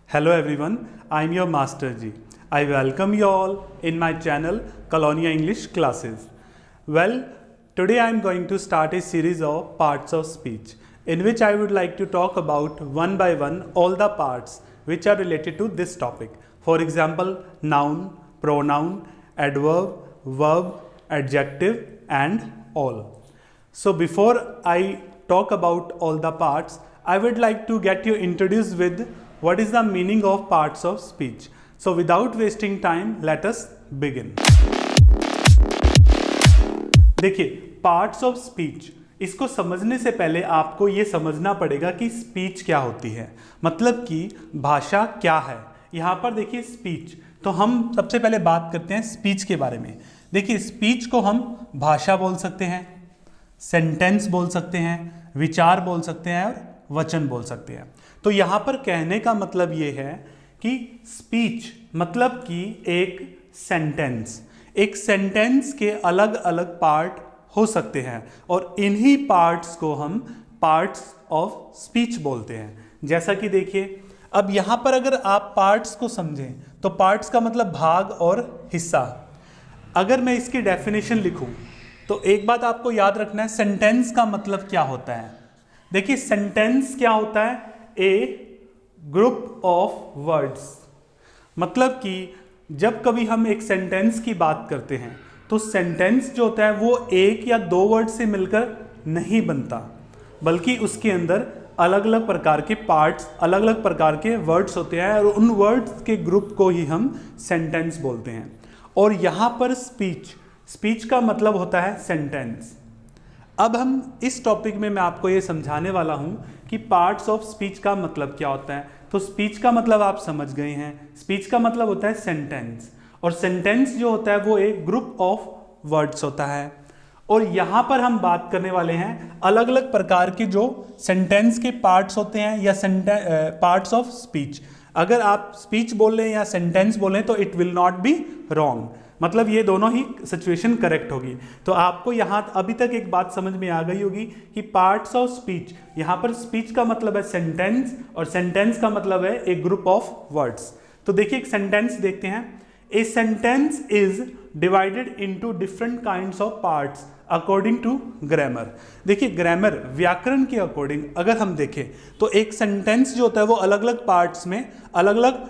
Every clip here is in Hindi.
Hello everyone, I am your Master Ji. I welcome you all in my channel Colonia English Classes. Well, today I am going to start a series of parts of speech in which I would like to talk about one by one all the parts which are related to this topic. For example, noun, pronoun, adverb, verb, adjective and all. So before I talk about all the parts, I would like to get you introduced with what is the meaning of parts of speech. So without wasting time, let us begin. देखिए, पार्ट्स ऑफ स्पीच, इसको समझने से पहले आपको ये समझना पड़ेगा कि स्पीच क्या होती है, मतलब कि भाषा क्या है। यहाँ पर देखिए स्पीच, तो हम सबसे पहले बात करते हैं स्पीच के बारे में। देखिए स्पीच को हम भाषा बोल सकते हैं, सेंटेंस बोल सकते हैं, विचार बोल सकते हैं और वचन बोल सकते हैं। तो यहाँ पर कहने का मतलब ये है कि स्पीच मतलब कि एक सेंटेंस के अलग अलग पार्ट हो सकते हैं और इन्हीं पार्ट्स को हम पार्ट्स ऑफ स्पीच बोलते हैं। जैसा कि देखिए, अब यहाँ पर अगर आप पार्ट्स को समझें तो पार्ट्स का मतलब भाग और हिस्सा। अगर मैं इसकी डेफिनेशन लिखूं तो एक बात आपको याद रखना है, सेंटेंस का मतलब क्या होता है। देखिए सेंटेंस क्या होता है, ए ग्रुप ऑफ वर्ड्स, मतलब कि जब कभी हम एक सेंटेंस की बात करते हैं तो सेंटेंस जो होता है वो एक या दो वर्ड से मिलकर नहीं बनता, बल्कि उसके अंदर अलग अलग प्रकार के पार्ट्स, अलग अलग प्रकार के वर्ड्स होते हैं और उन वर्ड्स के ग्रुप को ही हम सेंटेंस बोलते हैं। और यहाँ पर स्पीच का मतलब होता है सेंटेंस। अब हम इस टॉपिक में मैं आपको ये समझाने वाला हूँ कि पार्ट्स ऑफ स्पीच का मतलब क्या होता है। तो स्पीच का मतलब आप समझ गए हैं, स्पीच का मतलब होता है सेंटेंस, और सेंटेंस जो होता है वो एक ग्रुप ऑफ वर्ड्स होता है। और यहाँ पर हम बात करने वाले हैं अलग अलग प्रकार के जो सेंटेंस के पार्ट्स होते हैं या पार्ट्स ऑफ स्पीच। अगर आप स्पीच बोल रहे हैं या सेंटेंस बोल रहे हैं तो it will not be wrong, मतलब ये दोनों ही सिचुएशन करेक्ट होगी। तो आपको यहाँ अभी तक एक बात समझ में आ गई होगी कि पार्ट्स ऑफ स्पीच, यहाँ पर स्पीच का मतलब है सेंटेंस और सेंटेंस का मतलब है एक ग्रुप ऑफ वर्ड्स। तो देखिए एक सेंटेंस देखते हैं। A sentence is divided into different kinds of parts according to grammar. देखिए ग्रामर, व्याकरण के अकॉर्डिंग अगर हम देखें तो एक सेंटेंस जो होता है वो अलग अलग पार्ट्स में अलग अलग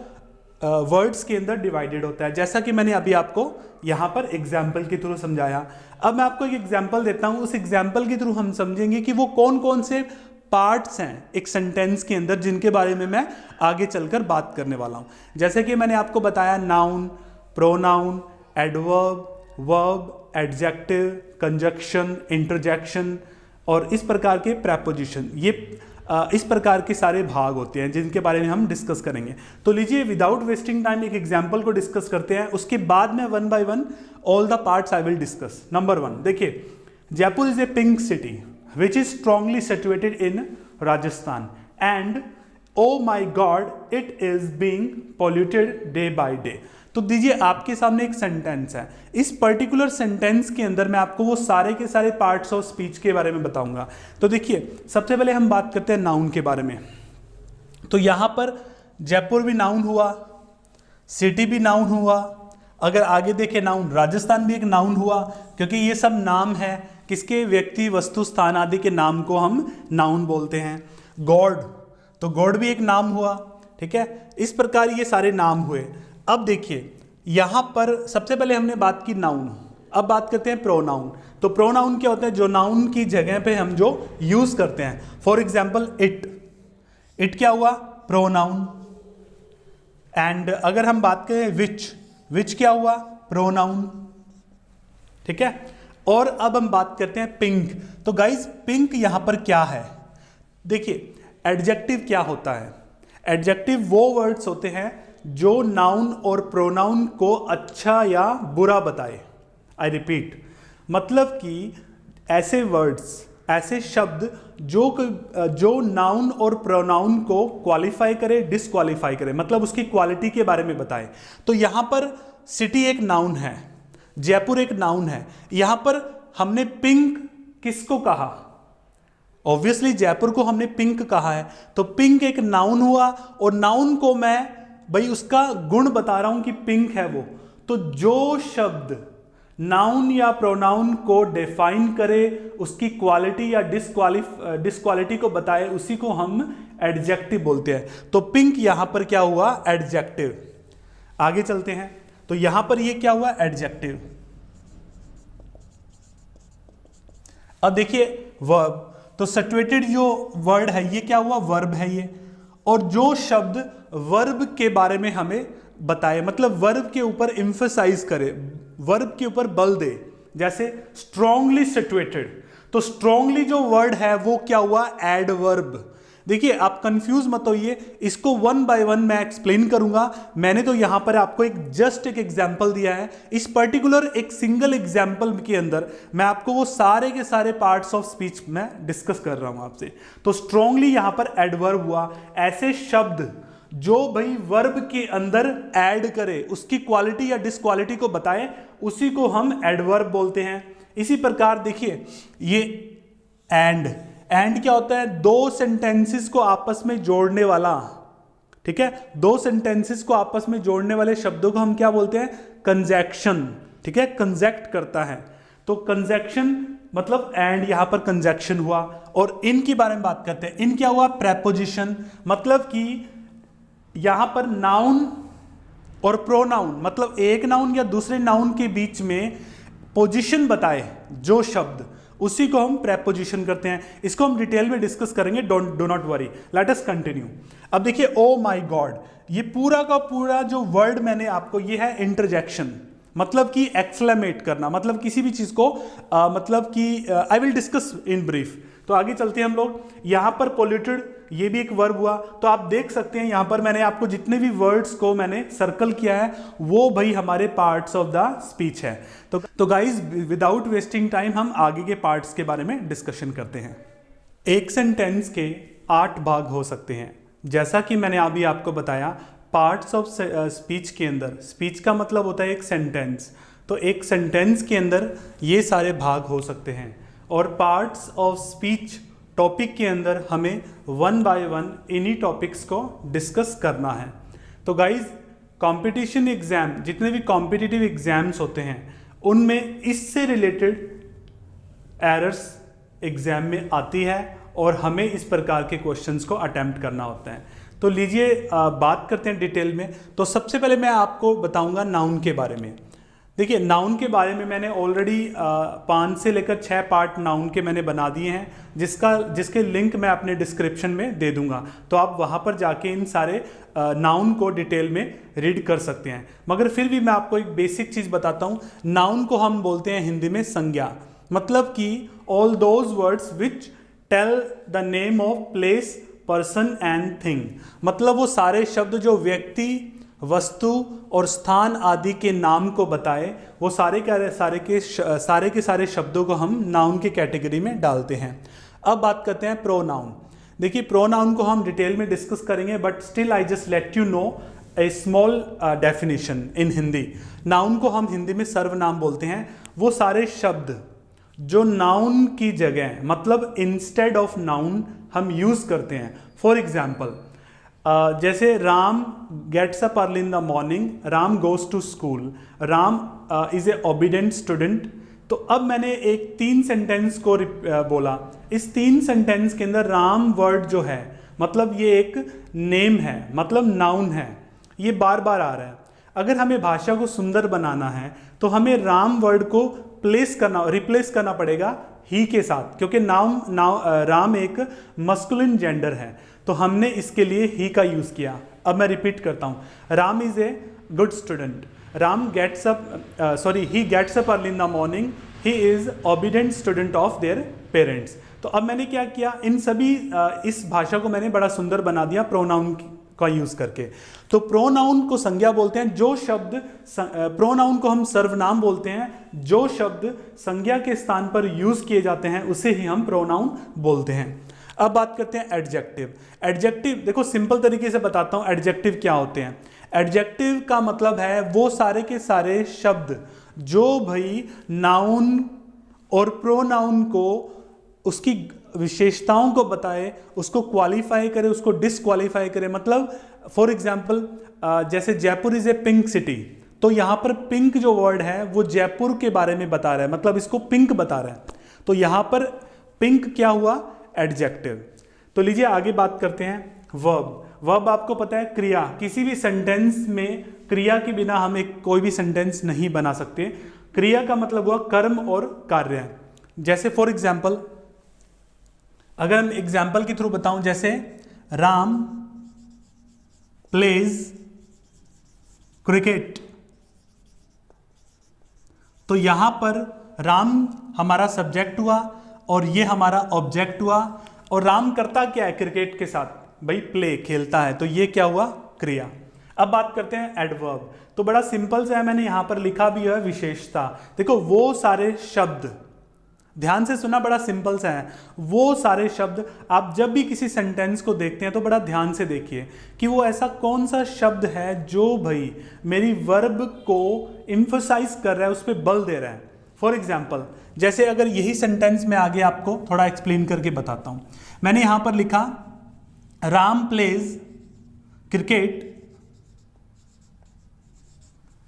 वर्ड्स के अंदर डिवाइडेड होता है, जैसा कि मैंने अभी आपको यहाँ पर एग्जाम्पल के थ्रू समझाया। अब मैं आपको एक एग्जाम्पल देता हूँ, उस एग्जाम्पल के थ्रू हम समझेंगे कि वो कौन कौन से पार्ट्स हैं एक सेंटेंस के अंदर जिनके बारे में मैं आगे चलकर बात करने वाला हूँ। जैसे कि मैंने आपको बताया noun, pronoun, adverb, verb, adjective, conjunction, interjection और इस प्रकार के प्रेपोजिशन, ये इस प्रकार के सारे भाग होते हैं जिनके बारे में हम डिस्कस करेंगे। तो लीजिए विदाउट वेस्टिंग टाइम एक एग्जांपल को डिस्कस करते हैं, उसके बाद में one by one all the parts I will discuss. Number 1, देखिए Jaipur is a pink city which is strongly situated in Rajasthan and oh my god it is being polluted day by day. तो दीजिए आपके सामने एक सेंटेंस है, इस पर्टिकुलर सेंटेंस के अंदर मैं आपको वो सारे के सारे पार्ट्स ऑफ स्पीच के बारे में बताऊंगा। तो देखिए सबसे पहले हम बात करते हैं नाउन के बारे में। तो यहां पर जयपुर भी नाउन हुआ, सिटी भी नाउन हुआ, अगर आगे देखें नाउन राजस्थान भी एक नाउन हुआ, क्योंकि ये सब नाम है किसके, व्यक्ति, वस्तु, स्थान आदि के नाम को हम नाउन बोलते हैं। गॉड, तो गॉड भी एक नाम हुआ, ठीक है। इस प्रकार ये सारे नाम हुए। अब देखिए यहां पर सबसे पहले हमने बात की नाउन, अब बात करते हैं प्रोनाउन। तो प्रोनाउन क्या होता है, जो नाउन की जगह पे हम जो यूज करते हैं। फॉर एग्जाम्पल इट क्या हुआ, प्रोनाउन। एंड अगर हम बात करें विच क्या हुआ, प्रोनाउन, ठीक है। और अब हम बात करते हैं पिंक। तो गाइज पिंक यहां पर क्या है, देखिए एडजेक्टिव क्या होता है। एडजेक्टिव वो वर्ड्स होते हैं जो नाउन और प्रोनाउन को अच्छा या बुरा बताए। आई रिपीट, मतलब कि ऐसे वर्ड्स, ऐसे शब्द जो नाउन और प्रोनाउन को क्वालिफाई करे, डिसक्वालिफाई करे, मतलब उसकी क्वालिटी के बारे में बताए। तो यहां पर सिटी एक नाउन है, जयपुर एक नाउन है। यहां पर हमने पिंक किसको कहा, ऑब्वियसली जयपुर को हमने पिंक कहा है, तो पिंक एक नाउन हुआ, और नाउन को मैं भाई उसका गुण बता रहा हूं कि पिंक है वो। तो जो शब्द नाउन या प्रोनाउन को डिफाइन करे, उसकी क्वालिटी या डिसक्वालिटी को बताए, उसी को हम एडजेक्टिव बोलते हैं। तो पिंक यहां पर क्या हुआ, एडजेक्टिव। आगे चलते हैं, तो यहां पर ये क्या हुआ, एडजेक्टिव। अब देखिए वर्ब, तो सिचुएटेड जो वर्ड है ये क्या हुआ, वर्ब है ये। और जो शब्द वर्ब के बारे में हमें बताए, मतलब वर्ब के ऊपर एम्फसाइज करे, वर्ब के ऊपर बल दे, जैसे स्ट्रांगली सिचुएटेड, तो स्ट्रांगली जो वर्ड है वो क्या हुआ, एडवर्ब। देखिए आप कंफ्यूज मत होइए, इसको वन बाय वन मैं एक्सप्लेन करूंगा। मैंने तो यहां पर आपको जस्ट एक एग्जांपल दिया है। इस पर्टिकुलर एक सिंगल एग्जांपल के अंदर मैं आपको वो सारे के सारे पार्ट्स ऑफ स्पीच में डिस्कस कर रहा हूं आपसे। तो स्ट्रांगली यहां पर एडवर्ब हुआ, ऐसे शब्द जो भाई वर्ब के अंदर ऐड करे, उसकी क्वालिटी या डिसक्वालिटी को बताए, उसी को हम एडवर्ब बोलते हैं। इसी प्रकार देखिए ये एंड क्या होता है, दो सेंटेंसेस को आपस में जोड़ने वाला, ठीक है, दो सेंटेंसेस को आपस में जोड़ने वाले शब्दों को हम क्या बोलते हैं, कंजैक्शन, ठीक है, कंजैक्ट करता है। तो कंजैक्शन मतलब एंड, यहां पर कंजैक्शन हुआ। और इन के बारे में बात करते हैं, इन क्या हुआ, प्रेपोजिशन, मतलब कि यहां पर नाउन और प्रोनाउन, मतलब एक नाउन या दूसरे नाउन के बीच में पोजीशन बताए जो शब्द, उसी को हम प्रेपोजिशन करते हैं। इसको हम डिटेल में डिस्कस करेंगे, do not worry, let us continue. अब देखिए ओ माय गॉड, ये पूरा का पूरा जो वर्ड मैंने आपको, ये है इंटरजेक्शन, मतलब कि एक्सक्लेमेट करना, मतलब किसी भी चीज को मतलब कि आई विल डिस्कस इन ब्रीफ। तो आगे चलते हैं हम लोग। यहां पर पोल्यूटेड, ये भी एक वर्ब हुआ। तो आप देख सकते हैं यहां पर मैंने आपको जितने भी वर्ड्स को मैंने सर्कल किया है वो भाई हमारे पार्ट्स ऑफ द स्पीच है। तो गाइज विदाउट वेस्टिंग टाइम हम आगे के पार्ट्स के बारे में डिस्कशन करते हैं। एक सेंटेंस के 8 भाग हो सकते हैं, जैसा कि मैंने अभी आपको बताया। पार्ट्स ऑफ स्पीच के अंदर, स्पीच का मतलब होता है एक सेंटेंस, तो एक सेंटेंस के अंदर ये सारे भाग हो सकते हैं। और पार्ट्स ऑफ स्पीच टॉपिक के अंदर हमें वन बाय वन इन्हीं टॉपिक्स को डिस्कस करना है। तो गाइज कंपटीशन एग्जाम, जितने भी कॉम्पिटिटिव एग्जाम्स होते हैं उनमें इससे रिलेटेड एरर्स एग्जाम में आती है और हमें इस प्रकार के क्वेश्चंस को अटेम्प्ट करना होता है। तो लीजिए बात करते हैं डिटेल में। तो सबसे पहले मैं आपको बताऊंगा नाउन के बारे में। देखिए नाउन के बारे में मैंने ऑलरेडी 5 से लेकर 6 पार्ट नाउन के मैंने बना दिए हैं, जिसके लिंक मैं अपने डिस्क्रिप्शन में दे दूंगा, तो आप वहां पर जाके इन सारे नाउन को डिटेल में रीड कर सकते हैं। मगर फिर भी मैं आपको एक बेसिक चीज़ बताता हूँ। नाउन को हम बोलते हैं हिंदी में संज्ञा, मतलब कि all those words which tell the name of place, person and thing, मतलब वो सारे शब्द जो व्यक्ति, वस्तु और स्थान आदि के नाम को बताए, वो सारे के सारे शब्दों को हम नाउन की कैटेगरी में डालते हैं। अब बात करते हैं प्रोनाउन। देखिए प्रोनाउन को हम डिटेल में डिस्कस करेंगे, but still I just let you know A small definition in Hindi. Noun को हम हिंदी में सर्वनाम बोलते हैं। वो सारे शब्द जो नाउन की जगह, मतलब इंस्टेड ऑफ नाउन हम यूज करते हैं। फॉर एग्जाम्पल जैसे Ram gets up early in the morning, Ram goes to school, Ram is a obedient student. तो अब मैंने एक 3 सेंटेंस को बोला। इस 3 सेंटेंस के अंदर राम वर्ड जो है, मतलब ये एक नेम है, मतलब नाउन है, ये बार बार आ रहा है। अगर हमें भाषा को सुंदर बनाना है तो हमें राम वर्ड को रिप्लेस करना पड़ेगा ही के साथ, क्योंकि राम एक मस्कुलिन जेंडर है, तो हमने इसके लिए ही का यूज किया। अब मैं रिपीट करता हूं, Ram is a good student, Ram gets up he gets up early in the morning, he is obedient student of their parents. तो अब मैंने क्या किया, इन सभी इस भाषा को मैंने बड़ा सुंदर बना दिया प्रोनाउन का यूज करके। तो प्रोनाउन को संज्ञा बोलते हैं। जो शब्द, प्रोनाउन को हम सर्वनाम बोलते हैं। जो शब्द संज्ञा के स्थान पर यूज किए जाते हैं उसे ही हम प्रोनाउन बोलते हैं। अब बात करते हैं एडजेक्टिव। एडजेक्टिव देखो सिंपल तरीके से बताता हूं एडजेक्टिव क्या होते हैं। एडजेक्टिव का मतलब है वो सारे के सारे शब्द जो भाई नाउन और प्रोनाउन को उसकी विशेषताओं को बताए, उसको क्वालिफाई करे, उसको डिसक्वालिफाई करे। मतलब फॉर एग्जाम्पल जैसे Jaipur is a pink city, तो यहाँ पर पिंक जो वर्ड है वो जयपुर के बारे में बता रहा है, मतलब इसको पिंक बता रहा है। तो यहाँ पर पिंक क्या हुआ, एडजेक्टिव। तो लीजिए आगे बात करते हैं वर्ब। वर्ब आपको पता है क्रिया, किसी भी सेंटेंस में क्रिया के बिना हम एक कोई भी सेंटेंस नहीं बना सकते। क्रिया का मतलब हुआ कर्म और कार्य। जैसे फॉर एग्जाम्पल, अगर हम एग्जाम्पल के थ्रू बताऊं, जैसे राम प्लेज क्रिकेट, तो यहां पर राम हमारा सब्जेक्ट हुआ और ये हमारा ऑब्जेक्ट हुआ। और राम करता क्या है क्रिकेट के साथ, भाई प्ले, खेलता है, तो ये क्या हुआ, क्रिया। अब बात करते हैं एडवर्ब। तो बड़ा सिंपल सा है, मैंने यहां पर लिखा भी है विशेषता। देखो वो सारे शब्द, ध्यान से सुना, बड़ा सिंपल सा है। वो सारे शब्द आप जब भी किसी सेंटेंस को देखते हैं तो बड़ा ध्यान से देखिए कि वो ऐसा कौन सा शब्द है जो भाई मेरी वर्ब को एम्फसाइज कर रहा है, उस पर बल दे रहा है। फॉर एग्जाम्पल, जैसे अगर यही सेंटेंस में आगे आपको थोड़ा एक्सप्लेन करके बताता हूं। मैंने यहां पर लिखा राम प्लेज क्रिकेट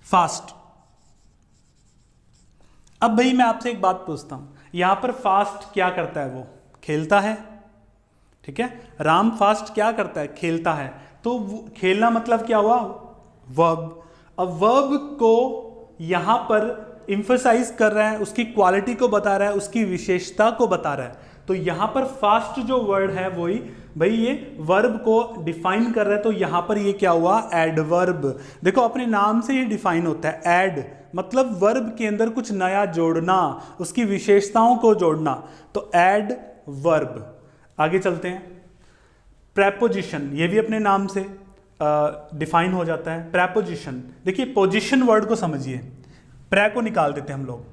फास्ट। अब भाई मैं आपसे एक बात पूछता हूं, यहां पर फास्ट क्या करता है, वो खेलता है, ठीक है। राम फास्ट क्या करता है, खेलता है। तो खेलना मतलब क्या हुआ, वर्ब। अब वर्ब को यहां पर इंफसाइज कर रहा है, उसकी क्वालिटी को बता रहा है, उसकी विशेषता को बता रहा है। तो यहां पर फास्ट जो वर्ड है वही भाई ये वर्ब को डिफाइन कर रहा है। तो यहां पर ये क्या हुआ, एडवर्ब। देखो अपने नाम से ही डिफाइन होता है। एड मतलब वर्ब के अंदर कुछ नया जोड़ना, उसकी विशेषताओं को जोड़ना, तो एड वर्ब। आगे चलते हैं, प्रेपोजिशन, ये भी अपने नाम से डिफाइन हो जाता है। प्रेपोजिशन, देखिए पोजीशन वर्ड को समझिए, प्रे को निकाल देते हैं हम लोग,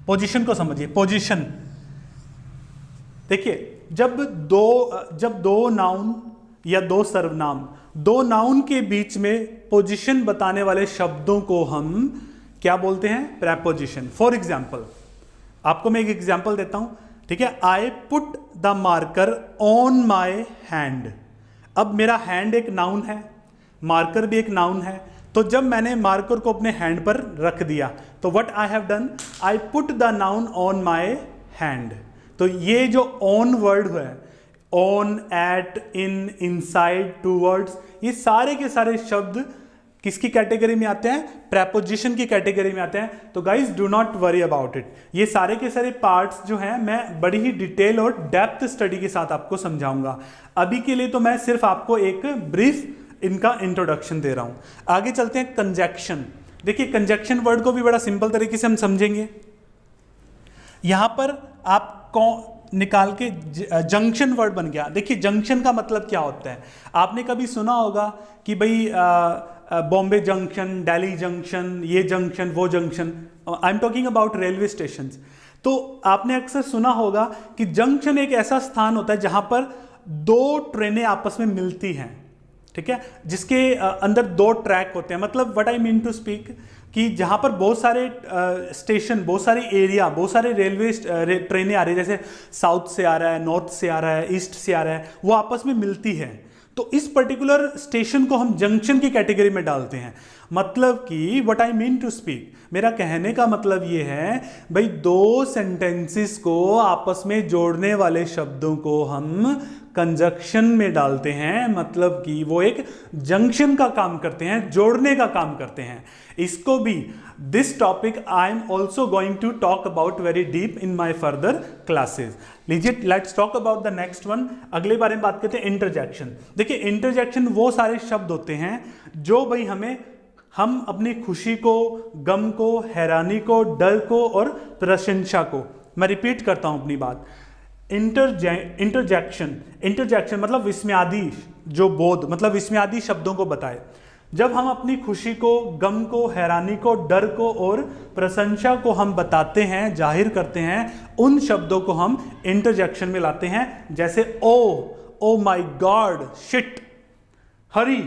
पोजीशन को समझिए। पोजीशन, देखिए जब दो नाउन या दो सर्वनाम, दो नाउन के बीच में पोजीशन बताने वाले शब्दों को हम क्या बोलते हैं, प्रेपोजिशन। फॉर एग्जाम्पल, आपको मैं एक एग्जाम्पल देता हूं, ठीक है। आई put the marker on my hand. अब मेरा हैंड एक नाउन है, मार्कर भी एक नाउन है। तो जब मैंने मार्कर को अपने हैंड पर रख दिया तो what I have done, I put the noun on my hand. तो ये जो ऑन वर्ड है, on, at, in, inside, towards, ये सारे के सारे शब्द किसकी कैटेगरी में आते हैं, प्रेपोजिशन की कैटेगरी में आते हैं। तो guys do not worry about it, ये सारे के सारे पार्ट्स जो हैं मैं बड़ी ही डिटेल और डेप्थ स्टडी के साथ आपको समझाऊंगा। अभी के लिए तो मैं सिर्फ आपको एक ब्रीफ इनका इंट्रोडक्शन दे रहा हूं। आगे चलते हैं कंजक्शन। देखिए कंजक्शन वर्ड को भी बड़ा सिंपल तरीके से हम समझेंगे। यहां पर आप निकाल के जंक्शन वर्ड बन गया। देखिए जंक्शन का मतलब क्या होता है, आपने कभी सुना होगा कि भाई बॉम्बे जंक्शन, दिल्ली जंक्शन, ये जंक्शन, वो junction. I am talking about railway station. तो आपने अक्सर सुना होगा कि जंक्शन एक ऐसा स्थान होता है जहां पर दो ट्रेनें आपस में मिलती हैं, ठीक है, जिसके अंदर दो ट्रैक होते हैं। मतलब what I mean to speak कि जहां पर बहुत सारे स्टेशन, बहुत सारे एरिया, बहुत सारे रेलवे ट्रेनें आ रही है, जैसे साउथ से आ रहा है, नॉर्थ से आ रहा है, ईस्ट से आ रहा है, वो आपस में मिलती है। तो इस पर्टिकुलर स्टेशन को हम जंक्शन की कैटेगरी में डालते हैं। मतलब कि what I mean to speak, मेरा कहने का मतलब ये है भाई दो सेंटेंसेस को आपस में जोड़ने वाले शब्दों को हम कंजक्शन में डालते हैं। मतलब कि वो एक जंक्शन का काम करते हैं, जोड़ने का काम करते हैं। इसको भी this topic I am also going to talk about very deep in my further classes. लीजिए let's talk about the next one. अगले बारे में बात करते हैं इंटरजेक्शन। देखिए इंटरजेक्शन वो सारे शब्द होते हैं जो भाई हम अपनी खुशी को, गम को, हैरानी को, डर को और प्रशंसा को, मैं रिपीट करता हूं अपनी बात, इंटरजेक्शन मतलब विस्मयादि जो बोध, मतलब विस्मयादि शब्दों को बताए। जब हम अपनी खुशी को, गम को, हैरानी को, डर को और प्रशंसा को हम बताते हैं, जाहिर करते हैं, उन शब्दों को हम इंटरजेक्शन में लाते हैं। जैसे ओ माय गॉड, शिट, हरी,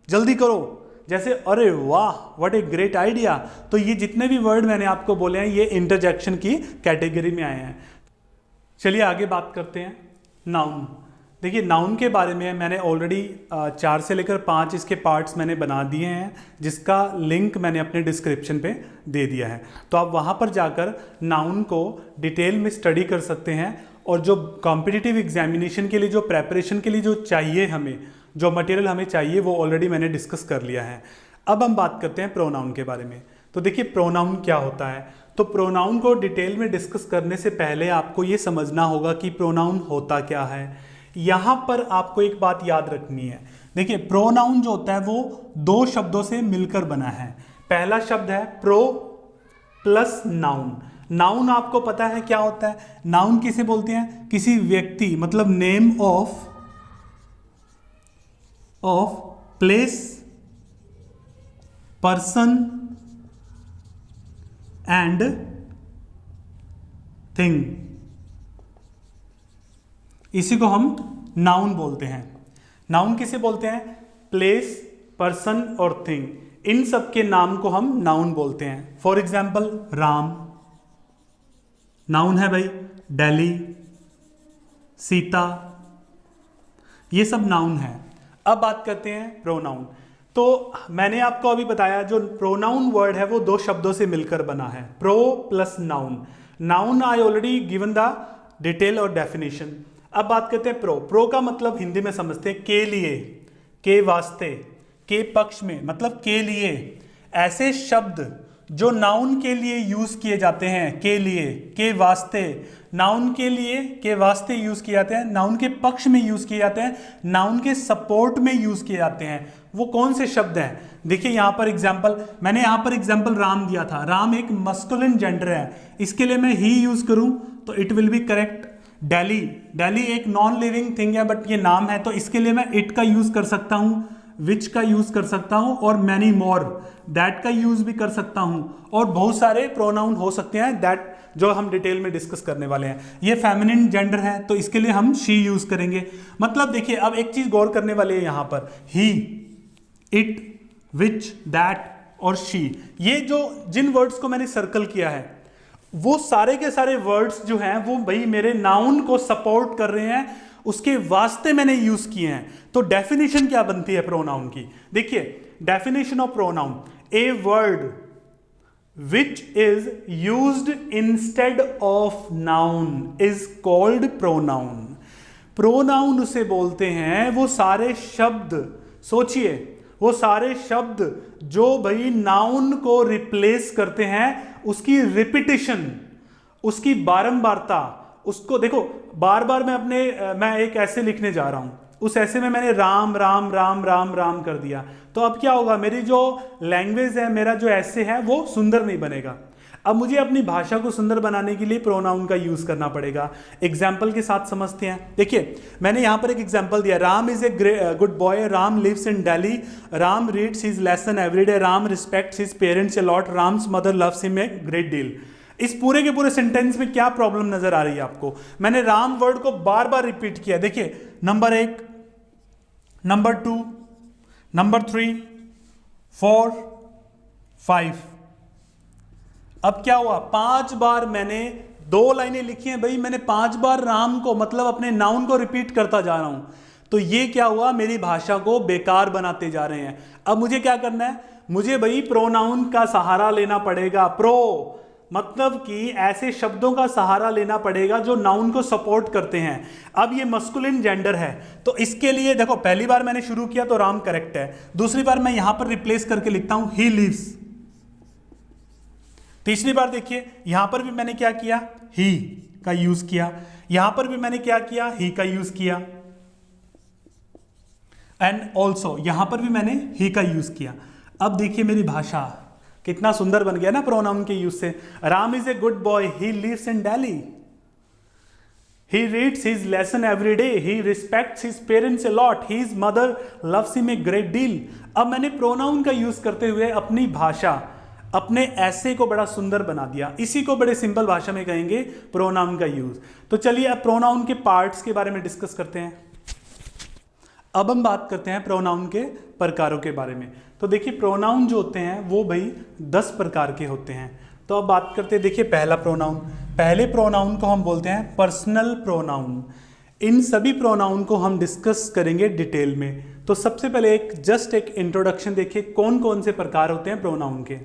जल्दी करो। जैसे अरे वाह, व्हाट ए ग्रेट आइडिया। तो ये जितने भी वर्ड मैंने आपको बोले हैं ये इंटरजेक्शन की कैटेगरी में आए हैं। चलिए आगे बात करते हैं। नाउन, देखिए नाउन के बारे में मैंने ऑलरेडी 4 से लेकर 5 इसके पार्ट्स मैंने बना दिए हैं, जिसका लिंक मैंने अपने डिस्क्रिप्शन पे दे दिया है, तो आप वहाँ पर जाकर नाउन को डिटेल में स्टडी कर सकते हैं। और जो कॉम्पिटिटिव एग्जामिनेशन के लिए, जो प्रेपरेशन के लिए जो चाहिए हमें, जो मटेरियल हमें चाहिए, वो ऑलरेडी मैंने डिस्कस कर लिया है। अब हम बात करते हैं प्रोनाउन के बारे में। तो देखिए प्रोनाउन क्या होता है। तो प्रोनाउन को डिटेल में डिस्कस करने से पहले आपको ये समझना होगा कि प्रोनाउन होता क्या है। यहाँ पर आपको एक बात याद रखनी है। देखिए प्रोनाउन जो होता है वो 2 शब्दों से मिलकर बना है। पहला शब्द है प्रो प्लस नाउन। नाउन आपको पता है क्या होता है। नाउन किसे बोलते हैं, किसी व्यक्ति, मतलब name of place, person and thing, इसी को हम नाउन बोलते हैं। नाउन किसे बोलते हैं, प्लेस, पर्सन और थिंग, इन सब के नाम को हम नाउन बोलते हैं। फॉर एग्जाम्पल राम नाउन है भाई, दिल्ली, सीता, ये सब नाउन है। अब बात करते हैं प्रोनाउन। तो मैंने आपको अभी बताया जो प्रोनाउन वर्ड है वो 2 शब्दों से मिलकर बना है, pro plus noun. Noun I already given the detail और डेफिनेशन। अब बात करते हैं प्रो। प्रो का मतलब हिंदी में समझते हैं के लिए, के वास्ते, के पक्ष में, मतलब के लिए। ऐसे शब्द जो नाउन के लिए यूज किए जाते हैं, के लिए, के वास्ते, नाउन के लिए, के वास्ते यूज किए जाते हैं, नाउन के पक्ष में यूज किए जाते हैं, नाउन के सपोर्ट में यूज किए जाते हैं, वो कौन से शब्द हैं। देखिए यहाँ पर एग्जाम्पल, मैंने यहाँ पर एग्जाम्पल राम दिया था। राम एक मस्कुलिन जेंडर है, इसके लिए मैं ही यूज करूं तो it will be correct. Delhi, Delhi एक नॉन लिविंग थिंग है बट ये नाम है, तो इसके लिए मैं इट का यूज कर सकता हूं, विच का यूज कर सकता हूं, और मैनी मोर, दैट का यूज भी कर सकता हूं, और बहुत सारे प्रोनाउन हो सकते हैं दैट जो हम डिटेल में डिस्कस करने वाले हैं। ये फेमिनिन जेंडर है तो इसके लिए हम शी यूज करेंगे। मतलब देखिए अब एक चीज गौर करने वाली है यहाँ पर, ही, इट, विच, दैट और शी, ये जो जिन वर्ड्स को मैंने सर्कल किया है वो सारे के सारे वर्ड्स जो हैं वो भाई मेरे नाउन को सपोर्ट कर रहे हैं, उसके वास्ते मैंने यूज किए हैं। तो डेफिनेशन क्या बनती है प्रोनाउन की, देखिए definition of pronoun, a word which is used instead of noun is called pronoun. Pronoun उसे बोलते हैं वो सारे शब्द, सोचिए वो सारे शब्द जो भाई नाउन को रिप्लेस करते हैं, उसकी रिपीटिशन, उसकी बारंबारता, उसको देखो बार बार मैं एक ऐसे लिखने जा रहा हूं, उस ऐसे में मैंने राम राम राम राम राम कर दिया, तो अब क्या होगा, मेरी जो लैंग्वेज है, मेरा जो ऐसे है वो सुंदर नहीं बनेगा। अब मुझे अपनी भाषा को सुंदर बनाने के लिए प्रोनाउन का यूज करना पड़ेगा। एग्जाम्पल के साथ समझते हैं। देखिए मैंने यहां पर एक एग्जाम्पल दिया, Ram is a good boy, Ram lives in Delhi, Ram reads his lesson everyday, Ram respects his parents a lot, Ram's mother loves him a great deal. इस पूरे के पूरे सेंटेंस में क्या प्रॉब्लम नजर आ रही है आपको, मैंने राम वर्ड को बार बार रिपीट किया। देखिए नंबर 1, नंबर 2, नंबर 3, 4, 5, अब क्या हुआ, 5 बार मैंने 2 लाइनें लिखी हैं भाई, मैंने 5 बार राम को मतलब अपने नाउन को रिपीट करता जा रहा हूं, तो ये क्या हुआ, मेरी भाषा को बेकार बनाते जा रहे हैं। अब मुझे क्या करना है, मुझे भाई प्रोनाउन का सहारा लेना पड़ेगा। प्रो मतलब कि ऐसे शब्दों का सहारा लेना पड़ेगा जो नाउन को सपोर्ट करते हैं। अब ये मस्कुलिन जेंडर है तो इसके लिए देखो, पहली बार मैंने शुरू किया तो राम करेक्ट है, दूसरी बार मैं यहां पर रिप्लेस करके लिखता हूं ही लिव्स, तीसरी बार देखिए यहां पर भी मैंने क्या किया, ही का यूज किया, यहां पर भी मैंने क्या किया, ही का यूज किया, एंड ऑल्सो यहां पर भी मैंने ही का यूज किया। अब देखिए मेरी भाषा कितना सुंदर बन गया ना प्रोनाउन के यूज से। Ram is a good boy, he lives in Delhi, he reads his lesson every day, he respects his parents a lot, his mother loves him a great deal. अब मैंने प्रोनाउन का यूज करते हुए अपनी भाषा, अपने ऐसे को बड़ा सुंदर बना दिया। इसी को बड़े सिंपल भाषा में कहेंगे प्रोनाउन का यूज। तो चलिए अब प्रोनाउन के पार्ट्स के बारे में डिस्कस करते हैं। अब हम बात करते हैं प्रोनाउन के प्रकारों के बारे में। तो देखिए प्रोनाउन जो होते हैं वो भाई 10 प्रकार के होते हैं। तो अब बात करते हैं, देखिए पहला प्रोनाउन, पहले प्रोनाउन को हम बोलते हैं पर्सनल प्रोनाउन। इन सभी प्रोनाउन को हम डिस्कस करेंगे डिटेल में। तो सबसे पहले जस्ट एक इंट्रोडक्शन देखिए कौन कौन से प्रकार होते हैं प्रोनाउन के।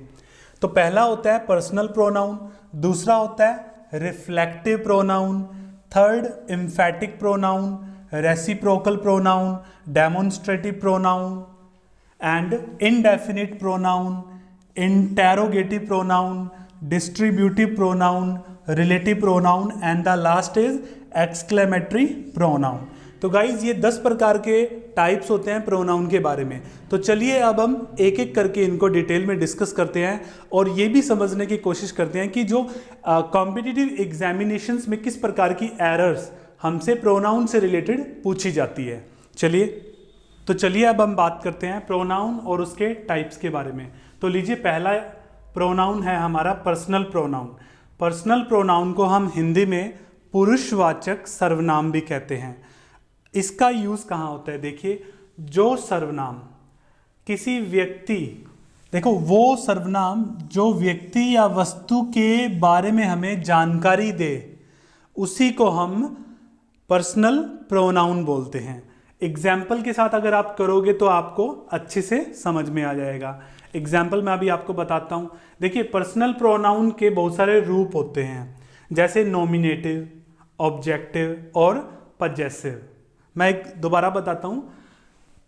तो पहला होता है पर्सनल प्रोनाउन, दूसरा होता है reflective pronoun, third emphatic pronoun, reciprocal pronoun, demonstrative pronoun and indefinite pronoun, interrogative pronoun, distributive pronoun, relative pronoun and the last is exclamatory pronoun. तो गाइज ये 10 प्रकार के टाइप्स होते हैं प्रोनाउन के बारे में। तो चलिए अब हम एक एक करके इनको डिटेल में डिस्कस करते हैं और ये भी समझने की कोशिश करते हैं कि जो कॉम्पिटिटिव एग्जामिनेशंस में किस प्रकार की एरर्स हमसे प्रोनाउन से रिलेटेड पूछी जाती है। चलिए अब हम बात करते हैं प्रोनाउन और उसके टाइप्स के बारे में। तो लीजिए पहला प्रोनाउन है हमारा पर्सनल प्रोनाउन। पर्सनल प्रोनाउन को हम हिंदी में पुरुषवाचक सर्वनाम भी कहते हैं। इसका यूज कहाँ होता है? देखिए, जो सर्वनाम किसी व्यक्ति, देखो वो सर्वनाम जो व्यक्ति या वस्तु के बारे में हमें जानकारी दे, उसी को हम पर्सनल प्रोनाउन बोलते हैं। एग्जाम्पल के साथ अगर आप करोगे तो आपको अच्छे से समझ में आ जाएगा। एग्जाम्पल मैं अभी आपको बताता हूँ। देखिए, पर्सनल प्रोनाउन के बहुत सारे रूप होते हैं, जैसे नॉमिनेटिव, ऑब्जेक्टिव और पजेसिव। मैं एक दोबारा बताता हूँ।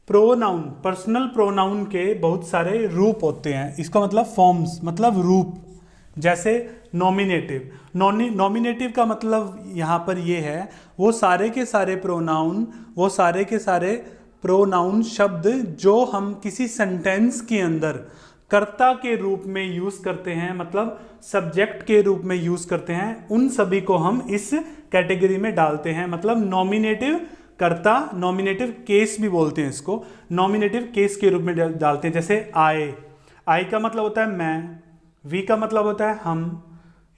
प्रोनाउन, पर्सनल प्रोनाउन के बहुत सारे रूप होते हैं। इसका मतलब फॉर्म्स, मतलब रूप। जैसे नॉमिनेटिव, नॉमिनेटिव का मतलब यहाँ पर ये है वो सारे के सारे प्रोनाउन शब्द जो हम किसी सेंटेंस के अंदर कर्ता के रूप में यूज करते हैं, मतलब सब्जेक्ट के रूप में यूज करते हैं, उन सभी को हम इस कैटेगरी में डालते हैं। मतलब नॉमिनेटिव कर्ता, नॉमिनेटिव केस भी बोलते हैं इसको, नॉमिनेटिव केस के रूप में डालते हैं। जैसे आई का मतलब होता है मैं, वी का मतलब होता है हम,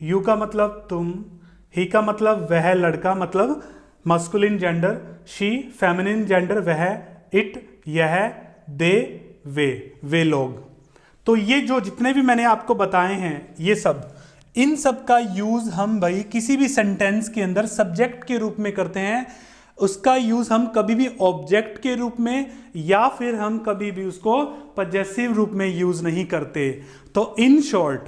यू का मतलब तुम, ही का मतलब वह लड़का, मतलब masculine gender, she feminine gender वह, इट यह, दे वे लोग। तो ये जो जितने भी मैंने आपको बताए हैं ये सब, इन सब का यूज हम भाई किसी भी सेंटेंस के अंदर सब्जेक्ट के रूप में करते हैं। उसका यूज हम कभी भी ऑब्जेक्ट के रूप में या फिर हम कभी भी उसको पजेसिव रूप में यूज नहीं करते। तो इन शॉर्ट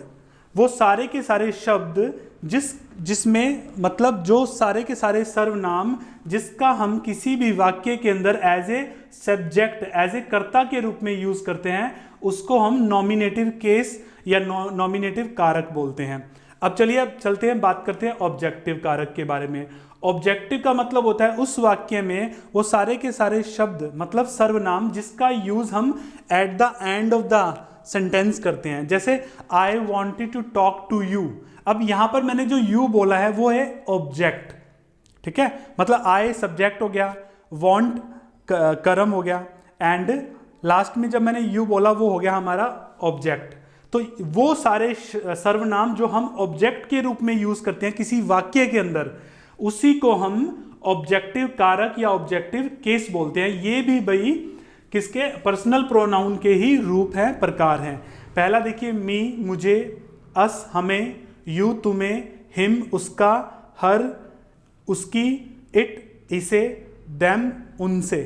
वो सारे के सारे शब्द जिसमें मतलब जो सारे के सारे सर्वनाम जिसका हम किसी भी वाक्य के अंदर as a subject, as a कर्ता के रूप में यूज करते हैं, उसको हम नॉमिनेटिव केस या नॉमिनेटिव कारक बोलते हैं। अब चलते हैं, बात करते हैं ऑब्जेक्टिव कारक के बारे में। ऑब्जेक्टिव का मतलब होता है उस वाक्य में वो सारे के सारे शब्द, मतलब सर्वनाम, जिसका यूज हम at the end of the sentence करते हैं। जैसे I wanted to talk to you. अब यहां पर मैंने जो यू बोला है वो है ऑब्जेक्ट, ठीक है। मतलब आई सब्जेक्ट हो गया, वॉन्ट कर्म हो गया, एंड लास्ट में जब मैंने यू बोला वो हो गया हमारा ऑब्जेक्ट। तो वो सारे सर्वनाम जो हम ऑब्जेक्ट के रूप में यूज करते हैं किसी वाक्य के अंदर, उसी को हम ऑब्जेक्टिव कारक या ऑब्जेक्टिव केस बोलते हैं। ये भी भाई किसके? पर्सनल प्रोनाउन के ही रूप हैं, प्रकार हैं। पहला देखिए, मी मुझे, अस हमें, यू तुम्हें, हिम उसका, हर उसकी, इट इसे, देम उनसे।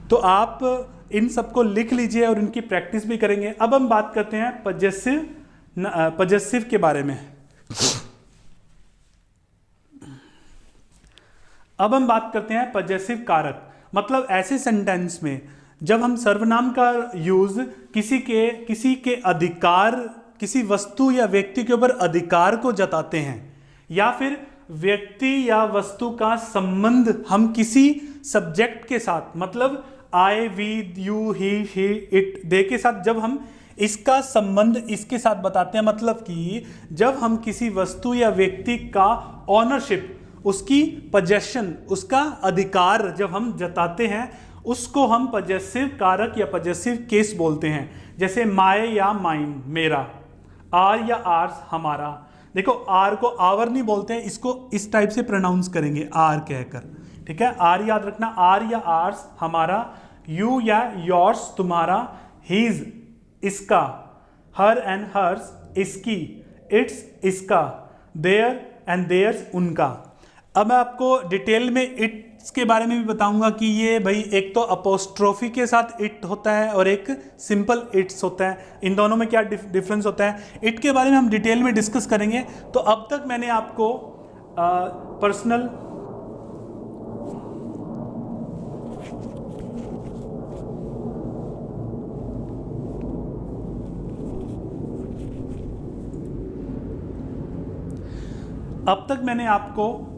तो आप इन सबको लिख लीजिए और इनकी प्रैक्टिस भी करेंगे। अब हम बात करते हैं पजेसिव के बारे में। अब हम बात करते हैं पजेसिव कारक, मतलब ऐसे सेंटेंस में जब हम सर्वनाम का यूज किसी के अधिकार, किसी वस्तु या व्यक्ति के ऊपर अधिकार को जताते हैं, या फिर व्यक्ति या वस्तु का संबंध हम किसी सब्जेक्ट के साथ, मतलब आई, वी, यू, ही, इट, दे के साथ जब हम इसका संबंध इसके साथ बताते हैं, मतलब कि जब हम किसी वस्तु या व्यक्ति का ऑनरशिप, उसकी पजेशन, उसका अधिकार जब हम जताते हैं, उसको हम पजेसिव कारक या पजेसिव केस बोलते हैं। जैसे माय या माइन मेरा, आर या आर्स हमारा। देखो, आर को आवर नहीं बोलते हैं, इसको इस टाइप से प्रोनाउंस करेंगे आर कहकर, ठीक है। आर याद रखना, आर या आर्स हमारा, यू या योर्स तुम्हारा, हीज इसका, हर एंड हर्स इसकी, इट्स इसका, देयर एंड देयर्स उनका। अब मैं आपको डिटेल में इट्स के बारे में भी बताऊंगा कि ये भाई एक तो अपोस्ट्रोफी के साथ इट होता है और एक सिंपल इट्स होता है, इन दोनों में क्या डिफरेंस होता है, इट के बारे में हम डिटेल में डिस्कस करेंगे। तो अब तक मैंने आपको पर्सनल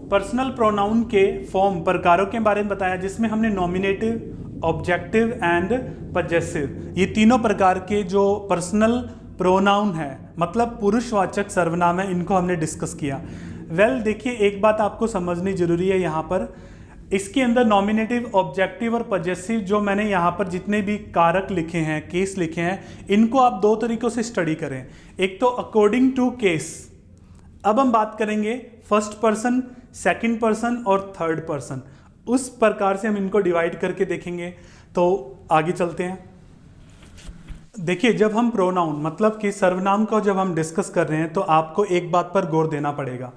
पर्सनल प्रोनाउन के फॉर्म प्रकारों के बारे में बताया, जिसमें हमने नॉमिनेटिव, ऑब्जेक्टिव एंड पजेसिव, ये तीनों प्रकार के जो पर्सनल प्रोनाउन है मतलब पुरुषवाचक सर्वनाम है, इनको हमने डिस्कस किया। देखिए एक बात आपको समझनी जरूरी है यहाँ पर, इसके अंदर नॉमिनेटिव, ऑब्जेक्टिव और पजेसिव जो मैंने यहाँ पर जितने भी कारक लिखे हैं, केस लिखे हैं, इनको आप दो तरीकों से स्टडी करें। एक तो अकॉर्डिंग टू केस, अब हम बात करेंगे फर्स्ट पर्सन, सेकंड पर्सन और थर्ड पर्सन, उस प्रकार से हम इनको डिवाइड करके देखेंगे। तो आगे चलते हैं। देखिए जब हम प्रोनाउन मतलब कि सर्वनाम को जब हम डिस्कस कर रहे हैं तो आपको एक बात पर गौर देना पड़ेगा।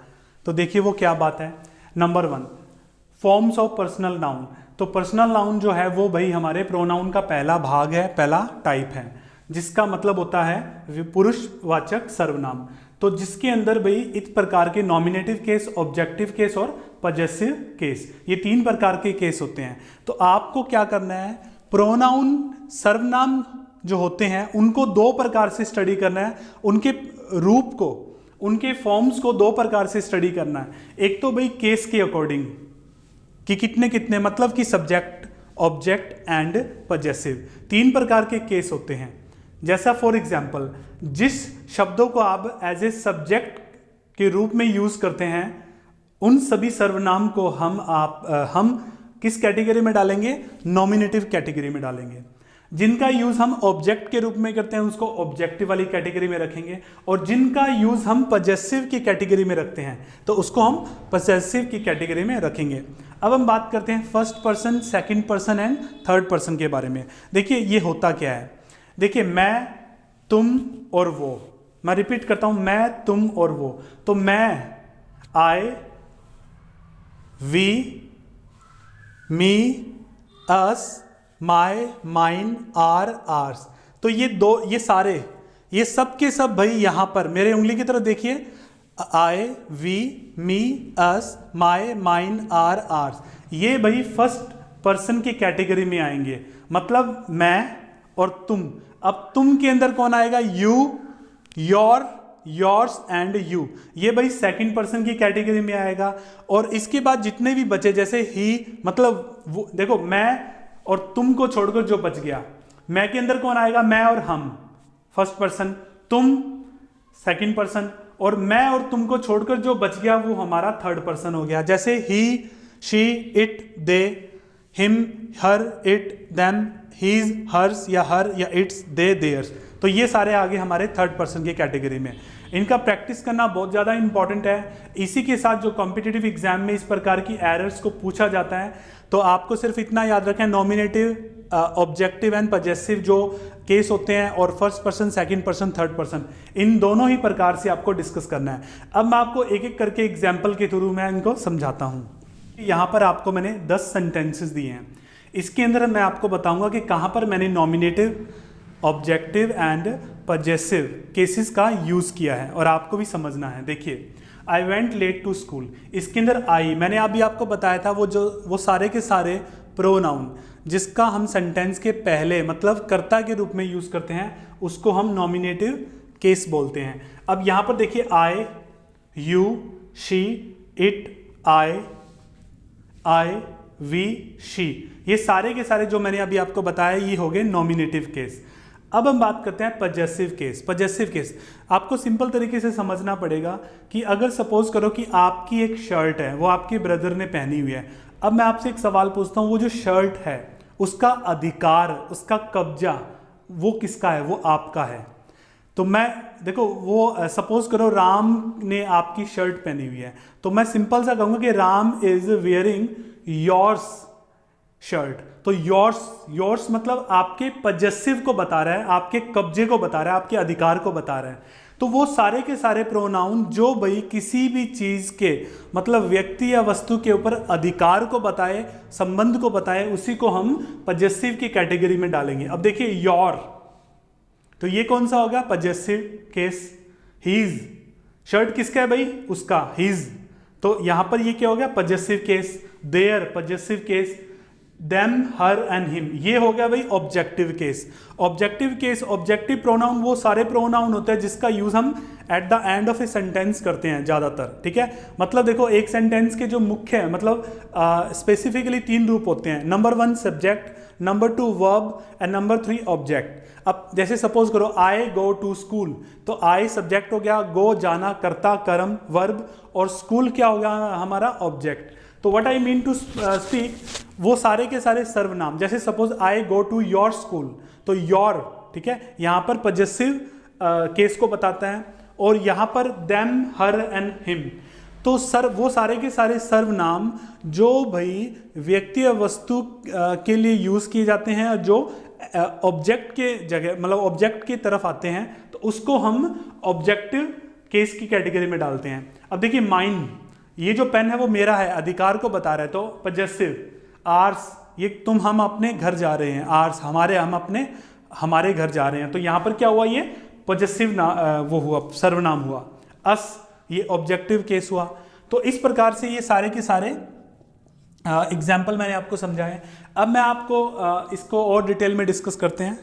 तो देखिए वो क्या बात है। Number 1, forms of personal noun. तो पर्सनल नाउन जो है वो भाई हमारे प्रोनाउन का पहला भाग है, पहला टाइप है, जिसका मतलब होता है पुरुषवाचक सर्वनाम। तो जिसके अंदर भाई इस प्रकार के नॉमिनेटिव केस, ऑब्जेक्टिव केस और पजेसिव केस, ये 3 प्रकार के केस होते हैं। तो आपको क्या करना है, प्रोनाउन सर्वनाम जो होते हैं उनको 2 प्रकार से स्टडी करना है, उनके रूप को, उनके फॉर्म्स को 2 प्रकार से स्टडी करना है। एक तो भाई केस के अकॉर्डिंग कि कितने कितने, मतलब कि सब्जेक्ट, ऑब्जेक्ट एंड पजेसिव, 3 प्रकार के केस होते हैं। जैसा फॉर एग्जाम्पल, जिस शब्दों को आप एज ए सब्जेक्ट के रूप में यूज करते हैं उन सभी सर्वनाम को हम किस कैटेगरी में डालेंगे, नॉमिनेटिव कैटेगरी में डालेंगे। जिनका यूज हम ऑब्जेक्ट के रूप में करते हैं उसको ऑब्जेक्टिव वाली कैटेगरी में रखेंगे, और जिनका यूज हम पजेसिव की कैटेगरी में रखते हैं तो उसको हम पजेसिव की कैटेगरी में रखेंगे। अब हम बात करते हैं first person, second person and third person के बारे में। देखिए ये होता क्या है। देखिए मैं, तुम और वो, मैं रिपीट करता हूं, मैं, तुम और वो। तो मैं, I, we, me, us, my, mine, our, ours. तो ये सारे, ये सब के सब भाई यहां पर मेरे उंगली की तरफ देखिए, I, we, me, us, my, mine, our, ours, ये भाई फर्स्ट पर्सन की कैटेगरी में आएंगे, मतलब मैं और तुम। अब तुम के अंदर कौन आएगा, you, your, yours and you, ये भाई सेकंड पर्सन की कैटेगरी में आएगा। और इसके बाद जितने भी बचे, जैसे ही, मतलब वो, देखो मैं और तुम को छोड़कर जो बच गया, मैं के अंदर कौन आएगा, मैं और हम फर्स्ट पर्सन, तुम सेकंड पर्सन, और मैं और तुम को छोड़कर जो बच गया वो हमारा थर्ड पर्सन हो गया। जैसे he, she, it, they, him, her, it, them, his, hers या हर या इट्स, दे, देयर्स। तो ये सारे आगे हमारे थर्ड पर्सन की कैटेगरी में। इनका प्रैक्टिस करना बहुत ज़्यादा इंपॉर्टेंट है। इसी के साथ जो कॉम्पिटिटिव एग्जाम में इस प्रकार की एरर्स को पूछा जाता है तो आपको सिर्फ इतना याद रखें, नॉमिनेटिव, ऑब्जेक्टिव एंड पजेसिव जो केस होते हैं, और first person, second person, third person, इन दोनों ही प्रकार से आपको डिस्कस करना है। अब मैं आपको एक एक करके एग्जाम्पल के थ्रू मैं इनको समझाता हूँ। यहाँ पर आपको मैंने 10 सेंटेंसेस दिए हैं, इसके अंदर मैं आपको बताऊंगा कि कहाँ पर मैंने nominative, objective and possessive cases का यूज़ किया है, और आपको भी समझना है। देखिए, I went late to school, इसके अंदर आई, मैंने अभी आपको बताया था वो सारे के सारे प्रोनाउन जिसका हम सेंटेंस के पहले मतलब कर्ता के रूप में यूज़ करते हैं उसको हम नॉमिनेटिव केस बोलते हैं। अब यहाँ पर देखिए, I, you, she, it, I, we, she, ये सारे के सारे जो मैंने अभी आपको बताया ये हो गए नॉमिनेटिव केस। अब हम बात करते हैं पजेसिव केस। पजेसिव केस आपको सिंपल तरीके से समझना पड़ेगा कि अगर सपोज करो कि आपकी एक शर्ट है, वो आपके ब्रदर ने पहनी हुई है। अब मैं आपसे एक सवाल पूछता हूँ, वो जो शर्ट है उसका अधिकार, उसका कब्जा वो किसका है? वो आपका है। तो मैं देखो, वो सपोज करो राम ने आपकी शर्ट पहनी हुई है, तो मैं सिंपल सा कहूँगा कि Ram is wearing yours shirt. तो योर्स मतलब आपके पजेसिव को बता रहा है, आपके कब्जे को बता रहा है, आपके अधिकार को बता रहा है। तो वो सारे के सारे प्रोनाउन जो भाई किसी भी चीज के मतलब व्यक्ति या वस्तु के ऊपर अधिकार को बताए, संबंध को बताए, उसी को हम पजेसिव की कैटेगरी में डालेंगे। अब देखिए योर, तो ये कौन सा होगा? Possessive case. हीज, शर्ट किसका है भाई? उसका, हीज, तो यहां पर ये क्या हो गया? Possessive case. Their, possessive case. Them, her and him, ये हो गया भाई objective case. Objective case, objective pronoun वो सारे प्रोनाउन होते हैं जिसका यूज हम at the end of a sentence करते हैं ज्यादातर, ठीक है। मतलब देखो एक सेंटेंस के जो मुख्य है मतलब स्पेसिफिकली 3 रूप होते हैं। Number 1 subject, number 2 verb and number 3 object. अब जैसे सपोज करो आई गो टू स्कूल, तो आई सब्जेक्ट हो गया, गो जाना, कर्ता कर्म वर्ब, और स्कूल क्या हो गया हमारा? ऑब्जेक्ट। तो what I mean to speak, वो सारे के सारे सर्वनाम, जैसे suppose I go to your school, तो योर, ठीक है, यहां पर पजेसिव केस को बताता है, और यहां per them, her and him, तो वो सारे के सारे सर्वनाम जो भाई व्यक्ति या वस्तु के लिए यूज किए जाते हैं, जो ऑब्जेक्ट के जगह मतलब ऑब्जेक्ट की तरफ आते हैं, तो उसको हम ऑब्जेक्टिव केस की कैटेगरी में डालते हैं। अब देखिए माइन, ये जो पेन है वो मेरा है, अधिकार को बता रहा है, तो पजेसिव। आर्स, ये तुम, हम अपने घर जा रहे हैं, आर्स हमारे, हम अपने हमारे घर जा रहे हैं, तो यहां पर क्या हुआ? ये पजेसिव वो हुआ, सर्वनाम हुआ। अस, ये ऑब्जेक्टिव केस हुआ। तो इस प्रकार से ये सारे के सारे एग्जाम्पल मैंने आपको समझाए। अब मैं आपको इसको और डिटेल में डिस्कस करते हैं।